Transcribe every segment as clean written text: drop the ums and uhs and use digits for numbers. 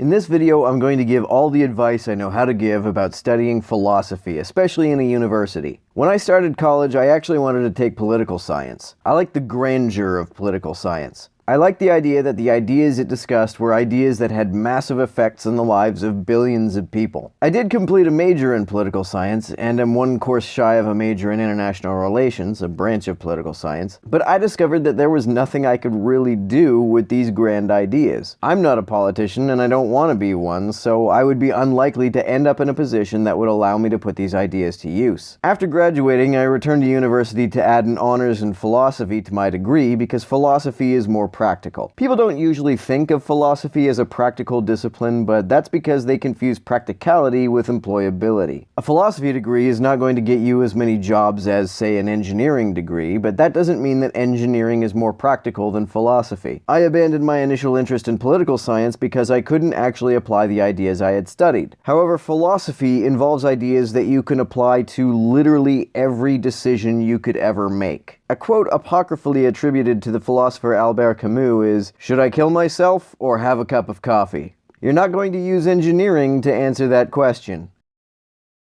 In this video, I'm going to give all the advice I know how to give about studying philosophy, especially in a university. When I started college, I actually wanted to take political science. I like the grandeur of political science. I liked the idea that the ideas it discussed were ideas that had massive effects on the lives of billions of people. I did complete a major in political science, and am one course shy of a major in international relations, a branch of political science, but I discovered that there was nothing I could really do with these grand ideas. I'm not a politician, and I don't want to be one, so I would be unlikely to end up in a position that would allow me to put these ideas to use. After graduating, I returned to university to add an honors in philosophy to my degree because philosophy is more practical. People don't usually think of philosophy as a practical discipline, but that's because they confuse practicality with employability. A philosophy degree is not going to get you as many jobs as, say, an engineering degree, but that doesn't mean that engineering is more practical than philosophy. I abandoned my initial interest in political science because I couldn't actually apply the ideas I had studied. However, philosophy involves ideas that you can apply to literally every decision you could ever make. A quote apocryphally attributed to the philosopher Albert Camus is, "Should I kill myself or have a cup of coffee?" You're not going to use engineering to answer that question.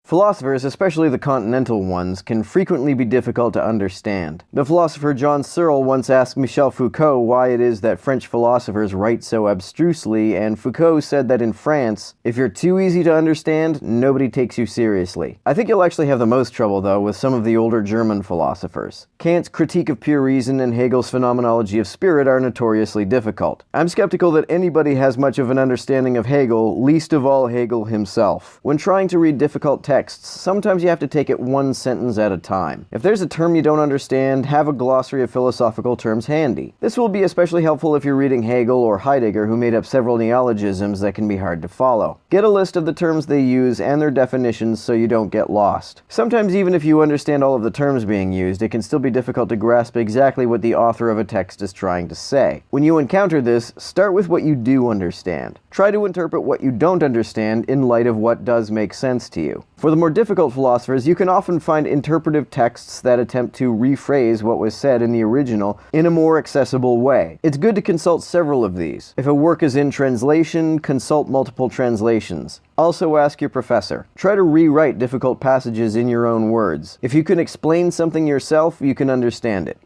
Philosophers, especially the continental ones, can frequently be difficult to understand. The philosopher John Searle once asked Michel Foucault why it is that French philosophers write so abstrusely, and Foucault said that in France, if you're too easy to understand, nobody takes you seriously. I think you'll actually have the most trouble, though, with some of the older German philosophers. Kant's Critique of Pure Reason and Hegel's Phenomenology of Spirit are notoriously difficult. I'm skeptical that anybody has much of an understanding of Hegel, least of all Hegel himself. When trying to read difficult texts, sometimes you have to take it one sentence at a time. If there's a term you don't understand, have a glossary of philosophical terms handy. This will be especially helpful if you're reading Hegel or Heidegger, who made up several neologisms that can be hard to follow. Get a list of the terms they use and their definitions so you don't get lost. Sometimes even if you understand all of the terms being used, it can still be difficult to grasp exactly what the author of a text is trying to say. When you encounter this, start with what you do understand. Try to interpret what you don't understand in light of what does make sense to you. For the more difficult philosophers, you can often find interpretive texts that attempt to rephrase what was said in the original in a more accessible way. It's good to consult several of these. If a work is in translation, consult multiple translations. Also ask your professor. Try to rewrite difficult passages in your own words. If you can explain something yourself, you can understand it.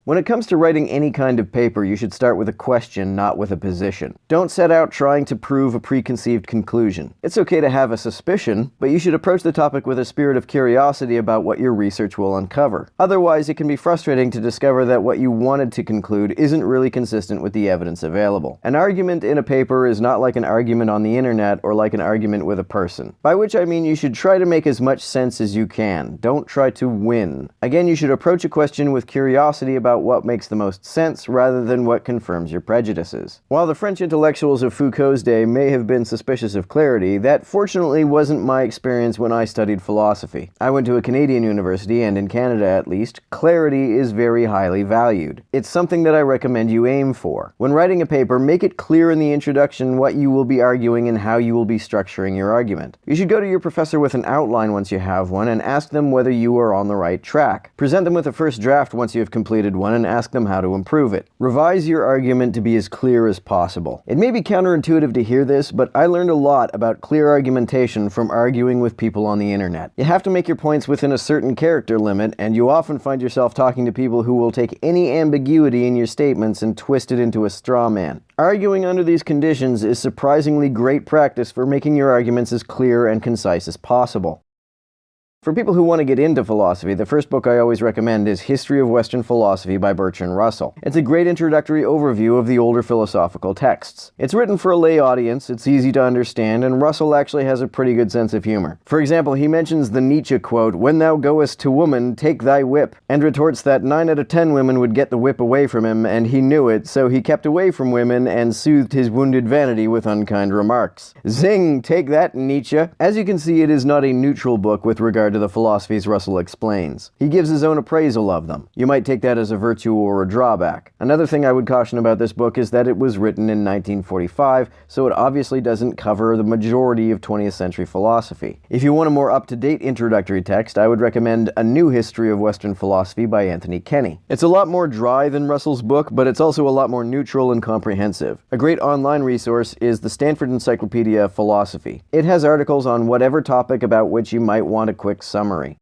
When it comes to writing any kind of paper, you should start with a question, not with a position. Don't set out trying to prove a preconceived conclusion. It's okay to have a suspicion, but you should approach the topic with a spirit of curiosity about what your research will uncover. Otherwise, it can be frustrating to discover that what you wanted to conclude isn't really consistent with the evidence available. An argument in a paper is not like an argument on the internet or like an argument with a person. By which I mean you should try to make as much sense as you can. Don't try to win. Again, you should approach a question with curiosity about what makes the most sense rather than what confirms your prejudices. While the French intellectuals of Foucault's day may have been suspicious of clarity, that fortunately wasn't my experience when I studied philosophy. I went to a Canadian university, and in Canada at least, clarity is very highly valued. It's something that I recommend you aim for. When writing a paper, make it clear in the introduction what you will be arguing and how you will be structuring your argument. You should go to your professor with an outline once you have one and ask them whether you are on the right track. Present them with a first draft once you have completed one and ask them how to improve it. Revise your argument to be as clear as possible. It may be counterintuitive to hear this, but I learned a lot about clear argumentation from arguing with people on the internet. You have to make your points within a certain character limit, and you often find yourself talking to people who will take any ambiguity in your statements and twist it into a straw man. Arguing under these conditions is surprisingly great practice for making your arguments as clear and concise as possible. For people who want to get into philosophy, the first book I always recommend is History of Western Philosophy by Bertrand. It's a great introductory overview of the older philosophical texts. It's written for a lay audience, it's easy to understand, and Russell actually has a pretty good sense of humor. For example, he mentions the Nietzsche quote, "When thou goest to woman, take thy whip," and retorts that 9 out of 10 women would get the whip away from him, and he knew it, so he kept away from women and soothed his wounded vanity with unkind remarks. Zing! Take that, Nietzsche! As you can see, it is not a neutral book with regard regard to the philosophies Russell explains. He gives his own appraisal of them. You might take that as a virtue or a drawback. Another thing I would caution about this book is that it was written in 1945, so it obviously doesn't cover the majority of 20th century philosophy. If you want a more up-to-date introductory text, I would recommend A New History of Western Philosophy by Anthony Kenny. It's a lot more dry than Russell's book, but it's also a lot more neutral and comprehensive. A great online resource is the Stanford Encyclopedia of Philosophy. It has articles on whatever topic about which you might want a quick summary.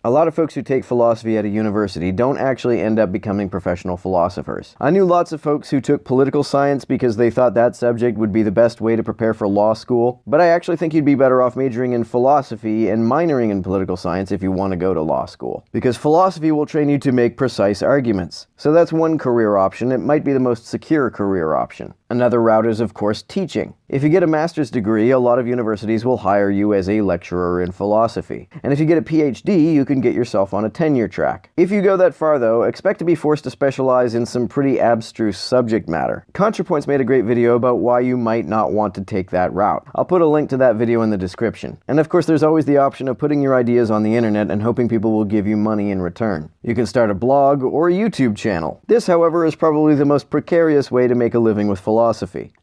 A lot of folks who take philosophy at a university don't actually end up becoming professional philosophers. I knew lots of folks who took political science because they thought that subject would be the best way to prepare for law school, but I actually think you'd be better off majoring in philosophy and minoring in political science if you want to go to law school. Because philosophy will train you to make precise arguments. So that's one career option. It might be the most secure career option. Another route is, of course, teaching. If you get a master's degree, a lot of universities will hire you as a lecturer in philosophy. And if you get a PhD, you can get yourself on a tenure track. If you go that far, though, expect to be forced to specialize in some pretty abstruse subject matter. ContraPoint's made a great video about why you might not want to take that route. I'll put a link to that video in the description. And of course, there's always the option of putting your ideas on the internet and hoping people will give you money in return. You can start a blog or a YouTube channel. This, however, is probably the most precarious way to make a living with philosophy.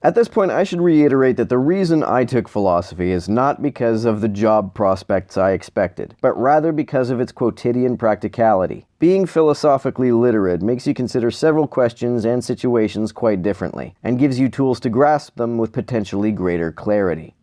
At this point, I should reiterate that the reason I took philosophy is not because of the job prospects I expected, but rather because of its quotidian practicality. Being philosophically literate makes you consider several questions and situations quite differently, and gives you tools to grasp them with potentially greater clarity.